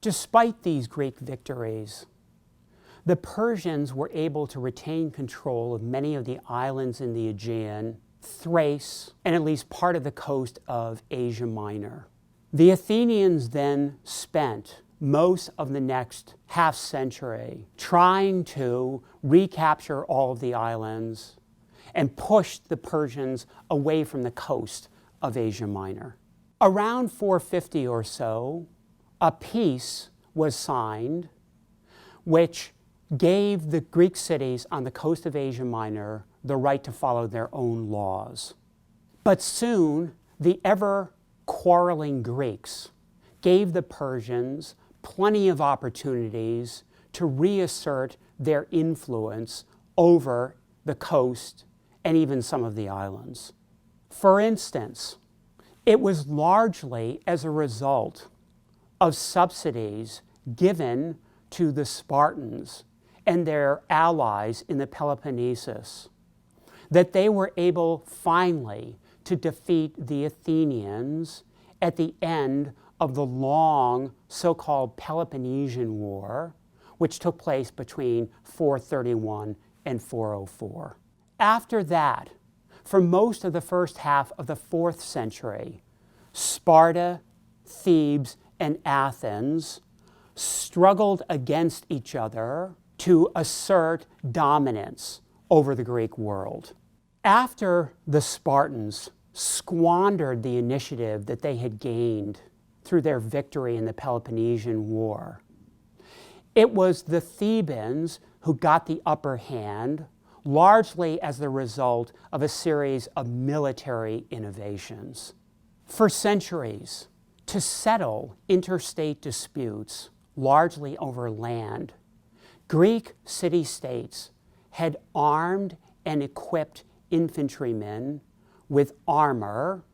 Despite these Greek victories, the Persians were able to retain control of many of the islands in the Aegean, Thrace, and at least part of the coast of Asia Minor. The Athenians then spent most of the next half-century trying to recapture all of the islands and push the Persians away from the coast of Asia Minor. Around 450 or so, a peace was signed which gave the Greek cities on the coast of Asia Minor the right to follow their own laws. But soon, the ever-quarreling Greeks gave the Persians plenty of opportunities to reassert their influence over the coast and even some of the islands. For instance, it was largely as a result of subsidies given to the Spartans and their allies in the Peloponnesus that they were able finally to defeat the Athenians at the end of the long so-called Peloponnesian War, which took place between 431 and 404. After that, for most of the first half of the 4th century, Sparta, Thebes, and Athens struggled against each other to assert dominance over the Greek world. After the Spartans squandered the initiative that they had gained through their victory in the Peloponnesian War, it was the Thebans who got the upper hand, largely as the result of a series of military innovations. For centuries, to settle interstate disputes, largely over land, Greek city-states had armed and equipped infantrymen with armor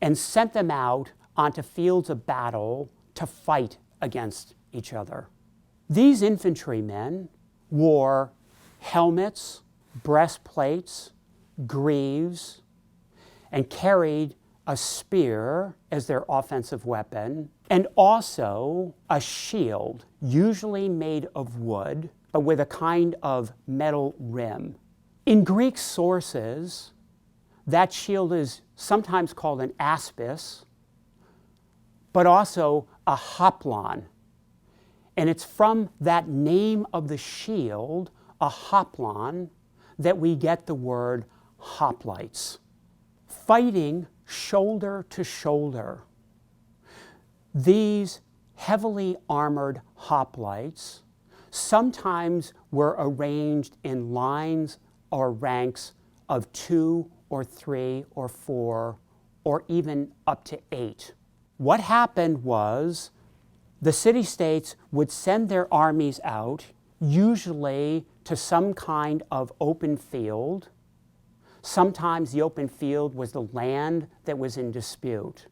and sent them out onto fields of battle to fight against each other. These infantrymen wore helmets, breastplates, greaves, and carried a spear as their offensive weapon, and also a shield, usually made of wood, but with a kind of metal rim. In Greek sources, that shield is sometimes called an aspis, but also a hoplon. And it's from that name of the shield, a hoplon, that we get the word hoplites. Fighting shoulder to shoulder, these heavily armored hoplites sometimes were arranged in lines or ranks of 2 or 3 or 4 or even up to 8. What happened was the city-states would send their armies out, usually to some kind of open field. Sometimes the open field was the land that was in dispute.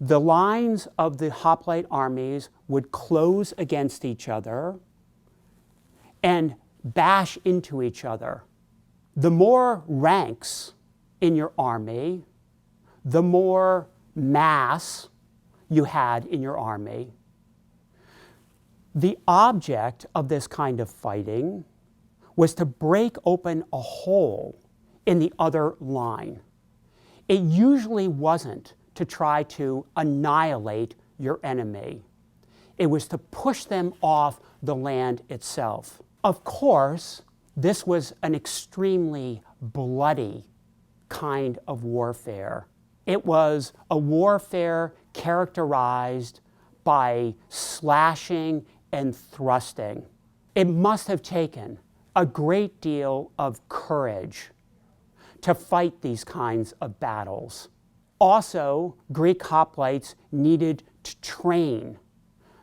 The lines of the hoplite armies would close against each other and bash into each other. The more ranks in your army, the more mass you had in your army. The object of this kind of fighting was to break open a hole in the other line. It usually wasn't to try to annihilate your enemy. It was to push them off the land itself. Of course, this was an extremely bloody kind of warfare. It was a warfare characterized by slashing and thrusting. It must have taken a great deal of courage to fight these kinds of battles. Also, Greek hoplites needed to train.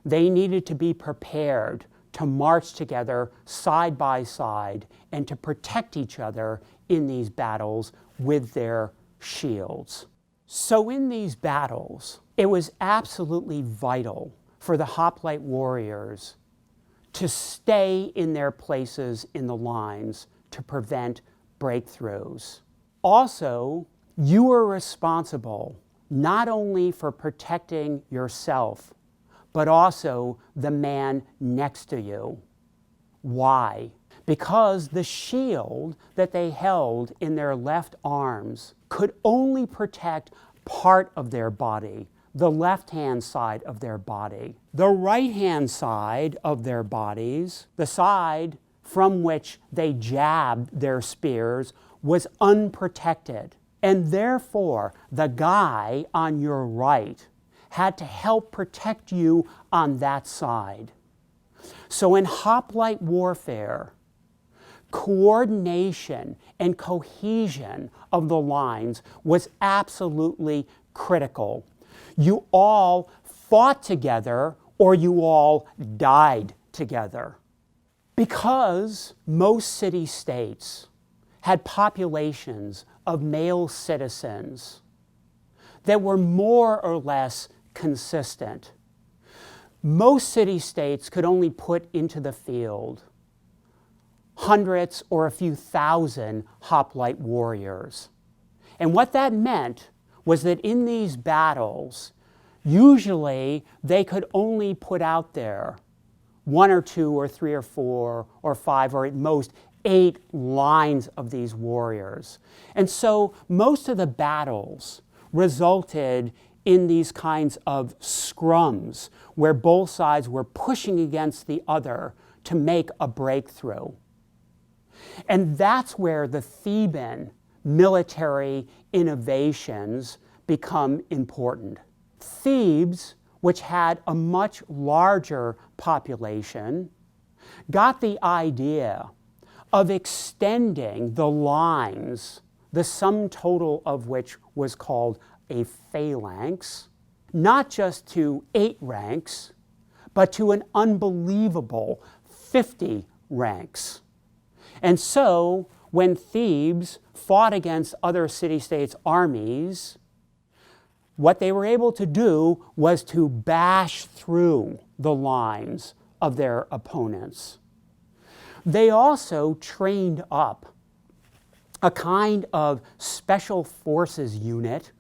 They needed to be prepared to march together side by side and to protect each other in these battles with their shields. So in these battles, it was absolutely vital for the hoplite warriors to stay in their places in the lines to prevent breakthroughs. Also, you were responsible not only for protecting yourself but also the man next to you. Why? Because the shield that they held in their left arms could only protect part of their body, the left-hand side of their body. The right-hand side of their bodies, the side from which they jabbed their spears, was unprotected. And therefore, the guy on your right had to help protect you on that side. So in hoplite warfare, coordination and cohesion of the lines was absolutely critical. You all fought together or you all died together. Because most city-states had populations of male citizens that were more or less consistent, most city-states could only put into the field hundreds or a few thousand hoplite warriors. And what that meant was that in these battles, usually they could only put out there 1 or 2 or 3 or 4 or 5 or at most 8 lines of these warriors. And so most of the battles resulted in these kinds of scrums where both sides were pushing against the other to make a breakthrough. And that's where the Theban military innovations become important. Thebes, which had a much larger population, got the idea of extending the lines, the sum total of which was called a phalanx, not just to 8 ranks, but to an unbelievable 50 ranks. And so, when Thebes fought against other city-states' armies, what they were able to do was to bash through the lines of their opponents. They also trained up a kind of special forces unit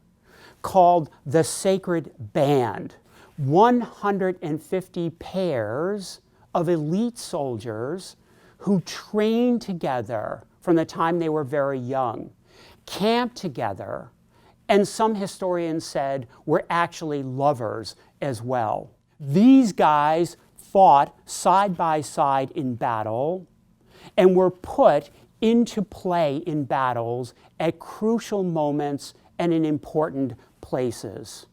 called the Sacred Band, 150 pairs of elite soldiers who trained together from the time they were very young, camped together, and some historians said were actually lovers as well. These guys fought side by side in battle and were put into play in battles at crucial moments and in important places.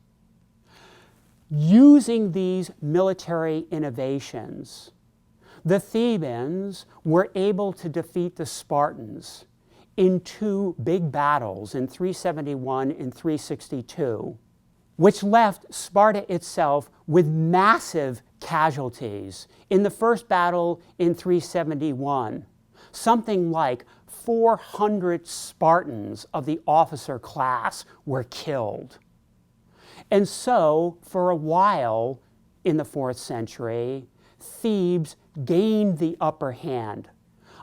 Using these military innovations, the Thebans were able to defeat the Spartans in 2 big battles in 371 and 362, which left Sparta itself with massive casualties. In the first battle in 371, something like 400 Spartans of the officer class were killed. And so, for a while in the 4th century, Thebes gained the upper hand.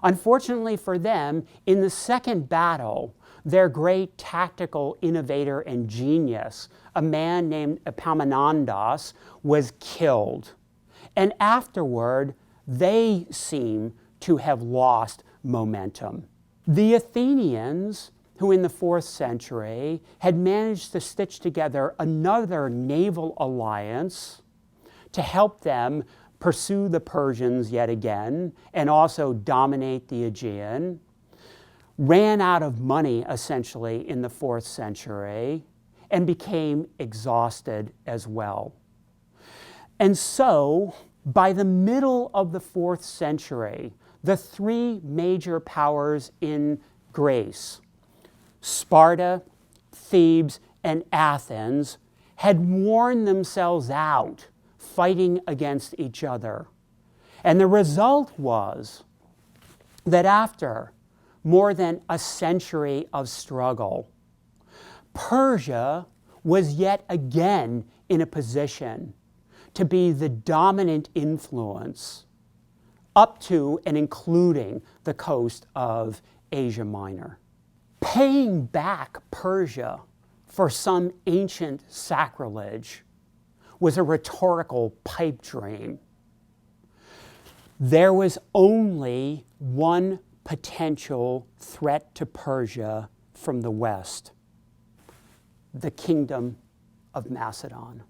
Unfortunately for them, in the second battle, their great tactical innovator and genius, a man named Epaminondas, was killed. And afterward, they seem to have lost momentum. The Athenians, who in the 4th century had managed to stitch together another naval alliance to help them pursue the Persians yet again and also dominate the Aegean, ran out of money essentially in the 4th century and became exhausted as well. And so, by the middle of the 4th century, the 3 major powers in Greece, Sparta, Thebes, and Athens, had worn themselves out fighting against each other. And the result was that after more than a century of struggle, Persia was yet again in a position to be the dominant influence up to and including the coast of Asia Minor. Paying back Persia for some ancient sacrilege was a rhetorical pipe dream. There was only one potential threat to Persia from the west: the kingdom of Macedon.